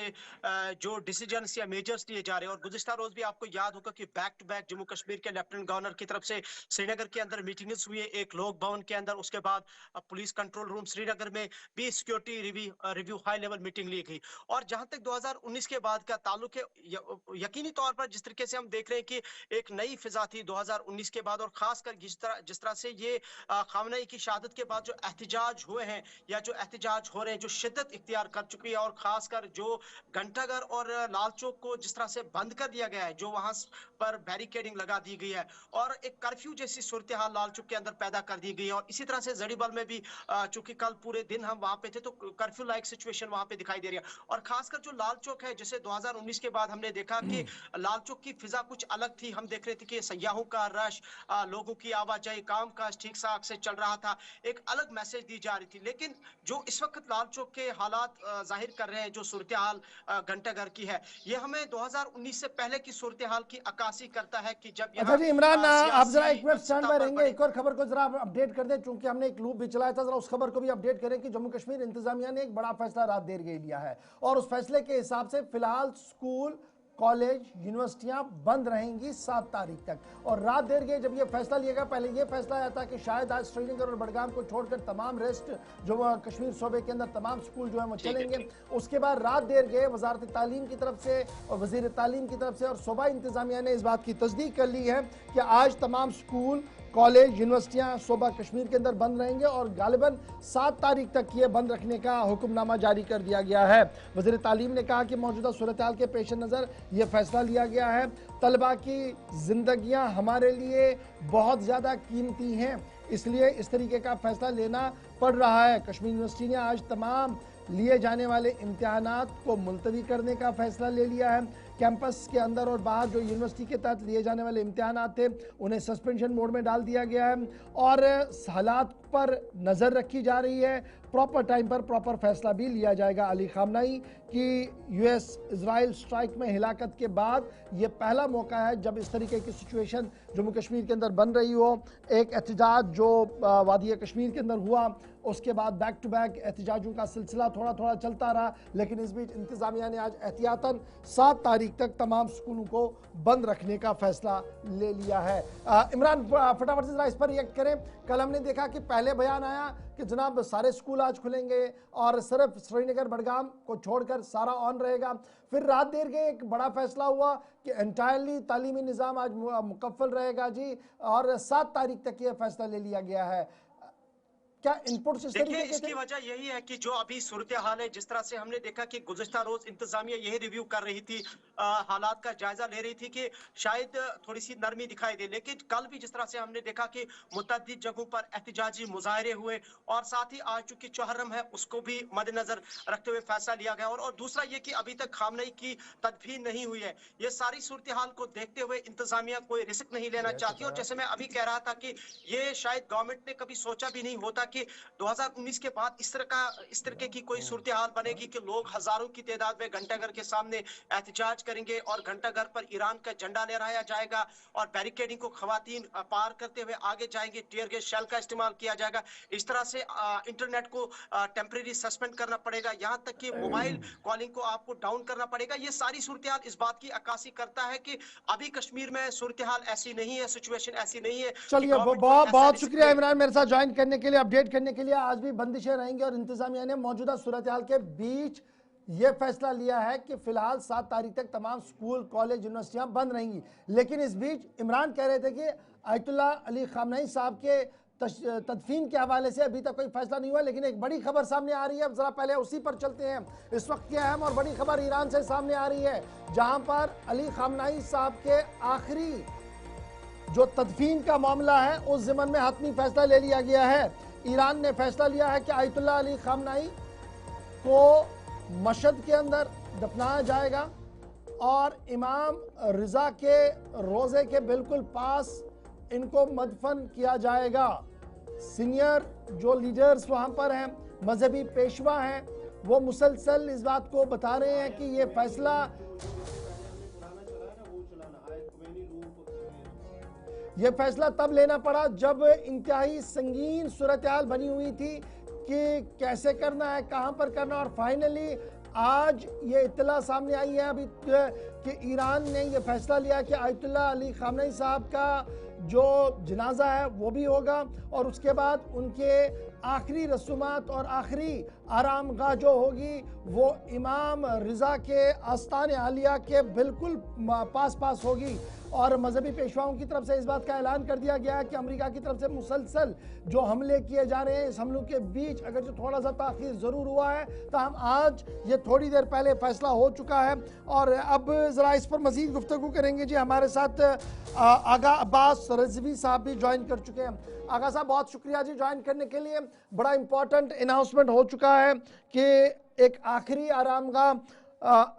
जो डिसीजन या मेजर्स लिए जा रहे हैं, और गुज़िश्ता रोज भी आपको याद होगा कि back to back Jammu Kashmir के लेफ्टिनेंट गवर्नर की तरफ से श्रीनगर के अंदर मीटिंग्स हुई, एक लोक भवन के अंदर, उसके बाद पुलिस कंट्रोल रूम श्रीनगर में भी security review high level meeting ली गई। और जहां तक 2019 के बाद का ताल्लुक है, यकीनी तौर पर जिस तरीके से हम देख रहे हैं कि एक नई फिजा थी 2019 के बाद, और खासकर जिस तरह से ये खामनेई की शहादत के बाद जो एहतजाज हुए हैं या जो एहतजाज हो रहे हैं, जो शिद्दत इख्तियार कर चुकी है, और खासकर जो घंटाघर और लाल चौक को जिस तरह से बंद कर दिया गया है, जो वहां पर बैरिकेडिंग लगा दी गई है और एक कर्फ्यू जैसी सूरत हाल लाल चौक के अंदर पैदा कर दी गई है। और इसी तरह से जड़ीबल में भी चूंकि कल पूरे दिन हम वहां पे थे, तो कर्फ्यू लाइक सिचुएशन वहां पे दिखाई दे रही है। और खासकर जो लाल चौक है, जैसे 2019 के बाद हमने देखा कि लाल चौक की फिजा कुछ अलग थी। हम देख रहे थे कि सयाहों का रश, लोगों की आवाजाही, काम काज ठीक ठाक से चल रहा था, एक अलग मैसेज दी जा रही थी। लेकिन जो इस वक्त लाल चौक के हालात जाहिर कर रहे हैं, जो सूरत हाल घंटाघर की है, ये हमें 2019 से पहले की सूरत हाल की अक्कासी करता है कि जब अच्छा जी इमरान, आप जरा एक मिनट स्टैंड बाय रहेंगे, एक और खबर को जरा अपडेट कर दें, चूंकि हमने एक लूप भी चलाया था, जरा उस खबर को भी अपडेट करें कि जम्मू कश्मीर इंतजामिया ने एक बड़ा फैसला रात देर गई लिया है, और उस फैसले के हिसाब से फिलहाल स्कूल, कॉलेज, यूनिवर्सिटियां बंद रहेंगी 7 तारीख तक। और रात देर गई जब ये फैसला लिया गया, पहले ये फैसला आया था कि शायद आज श्रीनगर और बडगाम को छोड़कर तमाम रेस्ट जो कश्मीर सूबे के अंदर तमाम स्कूल जो है वो चलेंगे। उसके बाद रात देर गए वजारत तालीम की तरफ से और वजीर तालीम की तरफ से और सूबा इंतजामिया ने इस बात की तस्दीक कर ली है कि आज तमाम स्कूल, कॉलेज, यूनिवर्सिटियां सूबा कश्मीर के अंदर बंद रहेंगे, और गालिबन 7 तारीख तक ये बंद रखने का हुक्मनामा जारी कर दिया गया है। वज़ीर तालीम ने कहा कि मौजूदा सूरत हाल के पेश नज़र ये फैसला लिया गया है। तलबा की ज़िंदगियां हमारे लिए बहुत ज़्यादा कीमती हैं, इसलिए इस तरीके का फैसला लेना पड़ रहा है। कश्मीर यूनिवर्सिटी ने आज तमाम लिए जाने वाले इम्तिहानात को मुलतवी करने का फैसला ले लिया है। कैंपस के अंदर और बाहर जो यूनिवर्सिटी के तहत लिए जाने वाले इम्तिहानात थे, उन्हें सस्पेंशन मोड में डाल दिया गया है, और हालात पर नज़र रखी जा रही है। प्रॉपर टाइम पर प्रॉपर फैसला भी लिया जाएगा। अली खामनेई की यूएस इजराइल स्ट्राइक में हिलाकत के बाद ये पहला मौका है जब इस तरीके की सिचुएशन जम्मू कश्मीर के अंदर बन रही हो। एक एहतजाज जो वादिया कश्मीर के अंदर हुआ, उसके बाद बैक टू बैक एहतजाजों का सिलसिला थोड़ा थोड़ा चलता रहा, लेकिन इस बीच इंतज़ामिया ने आज एहतियातन 7 तारीख तक तमाम स्कूलों को बंद रखने का फैसला ले लिया है। इमरान, फटाफट से जरा इस पर रिएक्ट करें। कल हमने देखा कि पहले बयान आया कि जनाब सारे स्कूल आज खुलेंगे और सिर्फ श्रीनगर बडगाम को छोड़कर सारा ऑन रहेगा। फिर रात देर के एक बड़ा फैसला हुआ कि एंटायरली तालीमी निज़ाम आज मुकफ्फल रहेगा जी, और 7 तारीख तक ये फैसला ले लिया गया है। क्या इनपुट देखिए, इसकी वजह यही है कि जो अभी सूरत हाल है, जिस तरह से हमने देखा कि गुज़िश्ता रोज इंतजामिया यही रिव्यू कर रही थी, हालात का जायजा ले रही थी कि शायद थोड़ी सी नरमी दिखाई दे, लेकिन कल भी जिस तरह से हमने देखा कि मुतअद्दिद जगहों पर एहतजाजी मुजाहरे हुए, और साथ ही आज चूंकि चौहर्रम है उसको भी मद्देनजर रखते हुए फैसला लिया गया। और दूसरा ये कि अभी तक खामनेई की तदफीन नहीं हुई है। ये सारी सूरत हाल को देखते हुए इंतजामिया कोई रिस्क नहीं लेना चाहती, और जैसे मैं अभी कह रहा था कि ये शायद गवर्नमेंट ने कभी सोचा भी नहीं होता कि 2019 के बाद इस तरह की कोई सूरत हाल बनेगी कि लोग हजारों की तादाद में घंटाघर के सामने एहतजाज करेंगे और घंटाघर पर ईरान का झंडा लहराया जाएगा, और बैरिकेडिंग को खवातीन पार करते हुए आगे जाएंगे, टीयर गैस शेल का इस्तेमाल किया जाएगा। इस तरह से इंटरनेट को टेम्परेरी सस्पेंड करना पड़ेगा, यहाँ तक कि मोबाइल कॉलिंग को आपको डाउन करना पड़ेगा। ये सारी सूरत हाल इस बात की अक्कासी करता है कि अभी कश्मीर में सूरत हाल ऐसी नहीं है, सिचुएशन ऐसी नहीं है। चलिए, बहुत शुक्रिया इमरान मेरे साथ ज्वाइन करने के लिए, अपडेट करने के लिए। आज भी बंदिशें रहेंगी, और इंतजामिया ने मौजूदा सूरत हाल के बीच ये फैसला लिया है कि फिलहाल 7 तारीख तक तमाम स्कूल, कॉलेज, यूनिवर्सिटियां बंद रहेंगी। लेकिन इस बीच इमरान कह रहे थे कि आयतुल्ला अली खामनेई साहब के तदफीन के हवाले से अभी तक कोई फैसला नहीं हुआ, लेकिन एक बड़ी खबर सामने आ रही है। अब जरा पहले उसी पर चलते हैं। इस वक्त की अहम और बड़ी खबर ईरान से सामने आ रही है, जहां पर अली खामनेई साहब के आखिरी जो तदफीन का मामला है उस ज़िमन में हतमी फैसला ले लिया गया है। ईरान ने फैसला लिया है कि आयतुल्लाह अली खामनाई को मशहद के अंदर दफनाया जाएगा और इमाम रिजा के रोज़े के बिल्कुल पास इनको मदफन किया जाएगा। सीनियर जो लीडर्स वहाँ पर हैं, मजहबी पेशवा हैं, वो मुसलसल इस बात को बता रहे हैं कि ये फैसला तब लेना पड़ा जब इंतहाई संगीन सूरत हाल बनी हुई थी कि कैसे करना है, कहां पर करना, और फाइनली आज ये इत्तला सामने आई है अभी कि ईरान ने ये फैसला लिया कि आयतुल्लाह अली खामनेई साहब का जो जनाजा है वो भी होगा और उसके बाद उनके आखिरी रसूमात और आखिरी आरामगाह जो होगी वो इमाम रिजा के आस्तान आलिया के बिल्कुल पास होगी। और मजहबी पेशवाओं की तरफ से इस बात का ऐलान कर दिया गया है कि अमेरिका की तरफ से मुसलसल जो हमले किए जा रहे हैं, इस हमलों के बीच अगर जो थोड़ा सा ताख़ीर ज़रूर हुआ है तो हम आज ये थोड़ी देर पहले फैसला हो चुका है। और अब ज़रा इस पर मज़ीद गुफ्तगू करेंगे जी। हमारे साथ आगा अब्बास रज़वी साहब भी ज्वाइन कर चुके हैं। आगा साहब बहुत शुक्रिया जी ज्वाइन करने के लिए। बड़ा इंपॉर्टेंट अनाउंसमेंट हो चुका है कि एक आखिरी आरामगाह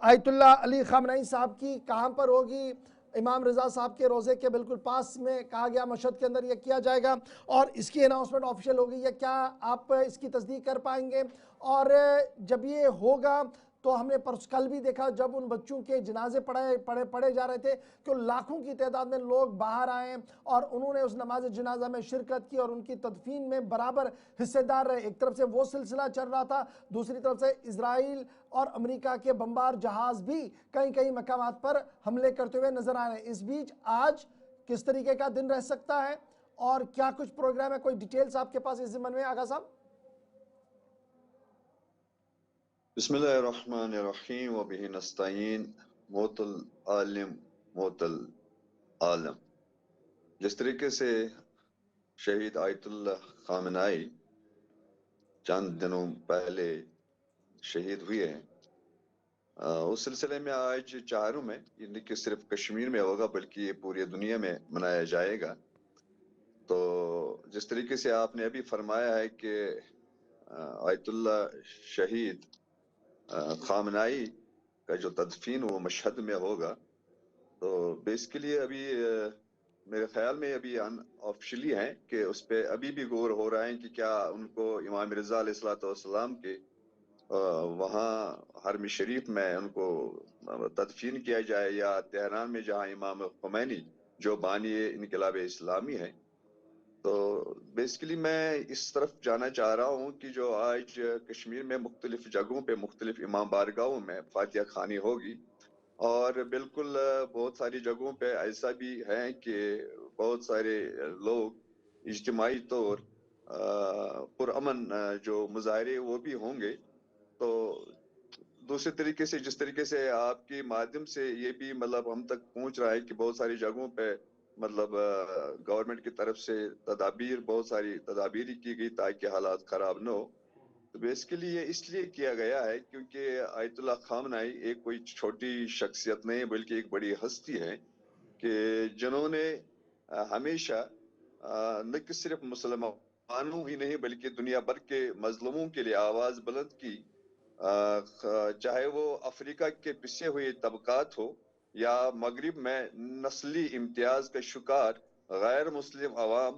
आयतुल्लाह अली खामनेई साहब की कहाँ पर होगी। इमाम रिजा साहब के रोज़े के बिल्कुल पास में कहा गया मशहद के अंदर ये किया जाएगा और इसकी अनाउंसमेंट ऑफिशियल हो गई है। क्या आप इसकी तस्दीक कर पाएंगे? और जब ये होगा तो हमने कल भी देखा जब उन बच्चों के जनाजे पढ़े जा रहे थे कि लाखों की तादाद में लोग बाहर आए और उन्होंने उस नमाज जनाजा में शिरकत की और उनकी तदफीन में बराबर हिस्सेदार रहे। एक तरफ से वो सिलसिला चल रहा था, दूसरी तरफ से इजराइल और अमेरिका के बमबार जहाज भी कई मकामात पर हमले करते हुए नजर आ रहे हैं। इस बीच आज किस तरीके का दिन रह सकता है और क्या कुछ प्रोग्राम है, कोई डिटेल्स आपके पास इस ज़िम्मन में आगा साहब? बिस्मिल्लाहिर्रहमानिर्रहीम व बिही नस्तईन मोतल आलिम मोतल आलम। जिस तरीके से शहीद आयतुल्लाह खामनाई चंद दिनों पहले शहीद हुए हैं, उस सिलसिले में आज चारों में यानी कि सिर्फ कश्मीर में होगा बल्कि ये पूरी दुनिया में मनाया जाएगा। तो जिस तरीके से आपने अभी फरमाया है कि आयतुल्लाह शहीद खामनाई का जो तदफीन वो मशहद में होगा, तो बेसिकली अभी मेरे ख्याल में अभी ऑफिशियली है कि उस पर अभी भी गौर हो रहा है कि क्या उनको इमाम रिजा अलैहिस्सलाम के वहाँ हरम शरीफ में उनको तदफीन किया जाए या तेहरान में जहाँ इमाम खुमैनी जो बानी इनकलाब इस्लामी है। तो बेसिकली मैं इस तरफ जाना चाह रहा हूँ कि जो आज कश्मीर में मुख्तलिफ जगहों पे मुख्तलिफ इमाम बारगाहों में फातिहा खानी होगी और बिल्कुल बहुत सारी जगहों पे ऐसा भी है कि बहुत सारे लोग इज्तिमाई तौर पुरअमन जो मुजाहरे वो भी होंगे। तो दूसरे तरीके से जिस तरीके से आपके माध्यम से ये भी मतलब हम तक पहुंच रहा है कि बहुत सारी जगहों पे मतलब गवर्नमेंट की तरफ से बहुत सारी तदाबीर की गई ताकि हालात खराब न हो। तो बेसिकली ये इसलिए किया गया है क्योंकि आयतुल्लाह खामनाई एक कोई छोटी शख्सियत नहीं बल्कि एक बड़ी हस्ती है कि जिन्होंने हमेशा न कि सिर्फ मुसलमानों ही नहीं बल्कि दुनिया भर के मजलूमों के लिए आवाज बुलंद की, चाहे वो अफ्रीका के पिछे हुए तबकात हो या मगरिब में नस्ली इम्तियाज का शिकार गैर मुस्लिम अवाम,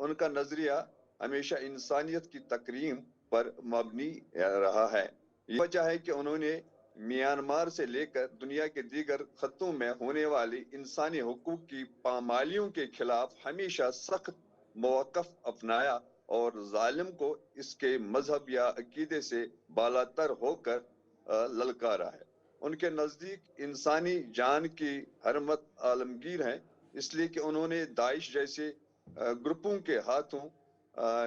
उनका नजरिया हमेशा इंसानियत की तकरीम पर मबनी रहा है। ये वजह है कि उन्होंने म्यांमार से लेकर दुनिया के दीगर खत्तों में होने वाली इंसानी हुकूक की पामालियों के खिलाफ हमेशा सख्त मौक़िफ़ अपनाया और जालिम को इसके मजहब या अकीदे से बालातर होकर ललकारा है। उनके नज़दीक इंसानी जान की हरमत आलमगीर है, इसलिए कि उन्होंने दाइश जैसे ग्रुपों के हाथों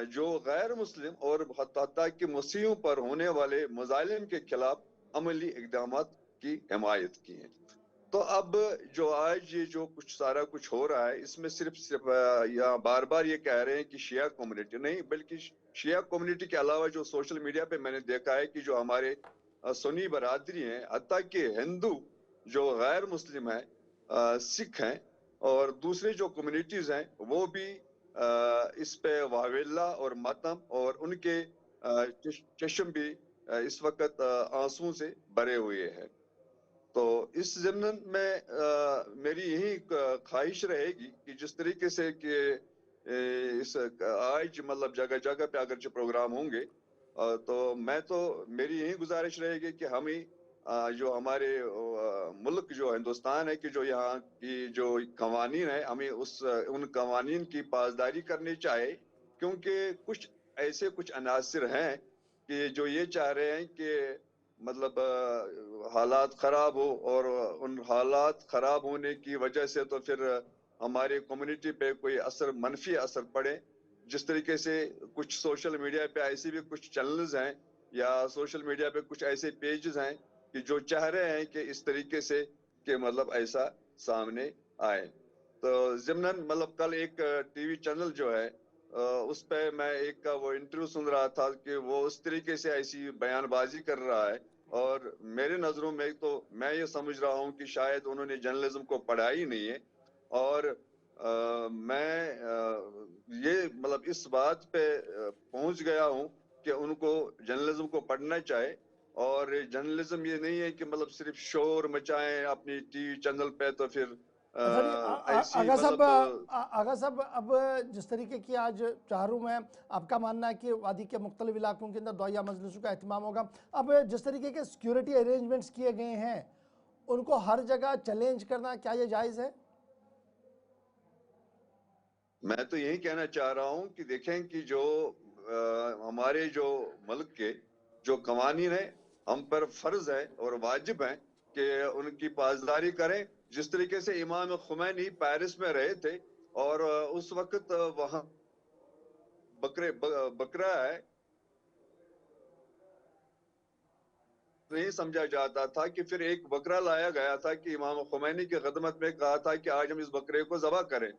जो गैर मुस्लिम और हत्ता कि मसीहों पर होने वाले मज़ालिम के खिलाफ अमली इक़दामात की हिमायत की है। तो अब जो आज ये जो सारा कुछ हो रहा है इसमें सिर्फ या बार बार ये कह रहे हैं कि शिया कम्युनिटी नहीं, बल्कि शिया कम्युनिटी के अलावा जो सोशल मीडिया पे मैंने देखा है कि जो हमारे सुन्नी बरादरी हैं, हत्ता कि हिंदू जो गैर मुस्लिम है, सिख हैं और दूसरी जो कम्युनिटीज हैं वो भी इस पे वावेल्ला और मातम और उनके चश्म भी इस वक्त आंसुओं से भरे हुए हैं। तो इस ज़िम्न में मेरी यही ख्वाहिश रहेगी कि जिस तरीके से कि इस आज मतलब जगह जगह पे अगर जो प्रोग्राम होंगे तो मेरी यही गुजारिश रहेगी कि हम ही जो हमारे मुल्क जो हिंदुस्तान है कि जो यहाँ की जो कवानीन है हमें उन कवानीन की पासदारी करनी चाहिए, क्योंकि कुछ अनासिर हैं कि जो ये चाह रहे हैं कि मतलब हालात खराब हो और उन हालात खराब होने की वजह से तो फिर हमारी कम्युनिटी पे कोई मनफी असर पड़े। जिस तरीके से कुछ सोशल मीडिया पे ऐसे भी कुछ चैनल्स हैं या सोशल मीडिया पे कुछ ऐसे पेजेस हैं कि जो चाह रहे हैं कि इस तरीके से कि मतलब ऐसा सामने आए। तो ज़िम्नन मतलब कल एक टीवी चैनल जो है उस पे मैं एक का वो इंटरव्यू सुन रहा था कि वो उस तरीके से ऐसी बयानबाजी कर रहा है, और मेरे नजरों में तो मैं ये समझ रहा हूँ कि शायद उन्होंने जर्नलिज्म को पढ़ा ही नहीं है। और मैं ये मतलब इस बात पे पहुंच गया हूँ कि उनको जर्नलिज्म को पढ़ना चाहिए। और जर्नलिज्म ये नहीं है कि मतलब सिर्फ शोर मचाएं अपनी टीवी चैनल पे तो फिर अच्छा जी, ऐसी आगा साहब, मतलब आगा साहब, अब जिस तरीके की आज चाहरू में आपका मानना है कि वादी के मुख्तलिफ इलाकों के अंदर दुआया मजलिसों का एहतमाम होगा, अब जिस तरीके के सिक्योरिटी अरेंजमेंट्स किए गए हैं उनको हर जगह चैलेंज करना क्या ये जायज़ है? मैं तो यही कहना चाह रहा हूं कि देखें कि जो हमारे जो मुल्क के जो कवानीन है हम पर फर्ज है और वाजिब है कि उनकी पासदारी करें। जिस तरीके से इमाम खुमैनी पेरिस में रहे थे और उस वक्त वहां बकरा है नहीं समझा जाता था कि फिर एक बकरा लाया गया था कि इमाम खुमैनी की खिदमत में कहा था कि आज हम इस बकरे को ज़बह करें।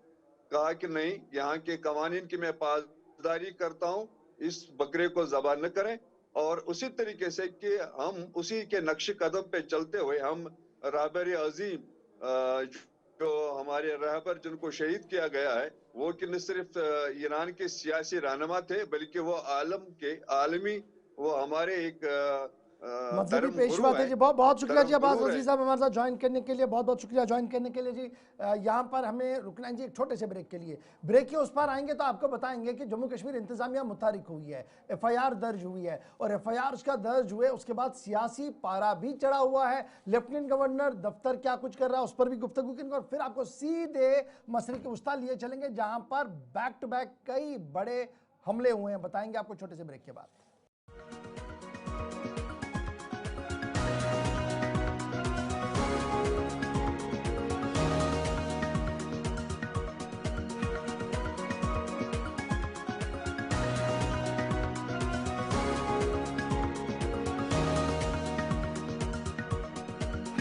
कहा कि नहीं, यहाँ के कवानीन की मैं पासदारी करता हूँ, इस बकरे को ज़बह न करें। और उसी तरीके से कि हम उसी के नक्श कदम पे चलते हुए हम रहबर अजीम जो हमारे रहबर जिनको शहीद किया गया है वो कि न सिर्फ ईरान के सियासी रहनुमा थे बल्कि वो आलमी वो हमारे एक मजहबी धर्म पेशवा गुरु थे है, जी। बहुत बहुत शुक्रिया जी धर्म अब्बास गुरु है। वजीर साहब हमारे साथ ज्वाइन करने के लिए, बहुत बहुत शुक्रिया ज्वाइन करने के लिए जी। यहाँ पर हमें रुकना है जी एक छोटे से ब्रेक के लिए। ब्रेक के उस पार आएंगे तो आपको बताएंगे कि जम्मू कश्मीर इंतजामिया मुतारिक हुई है, FIR दर्ज हुई है, और FIR उसका दर्ज हुए उसके बाद सियासी पारा भी चढ़ा हुआ है। लेफ्टिनेंट गवर्नर दफ्तर क्या कुछ कर रहा है उस पर भी गुफ्तगू करेंगे, और फिर आपको सीधे मशरिक़ वस्ता लिए चलेंगे जहाँ पर बैक टू बैक कई बड़े हमले हुए हैं, बताएंगे आपको छोटे से ब्रेक के बाद।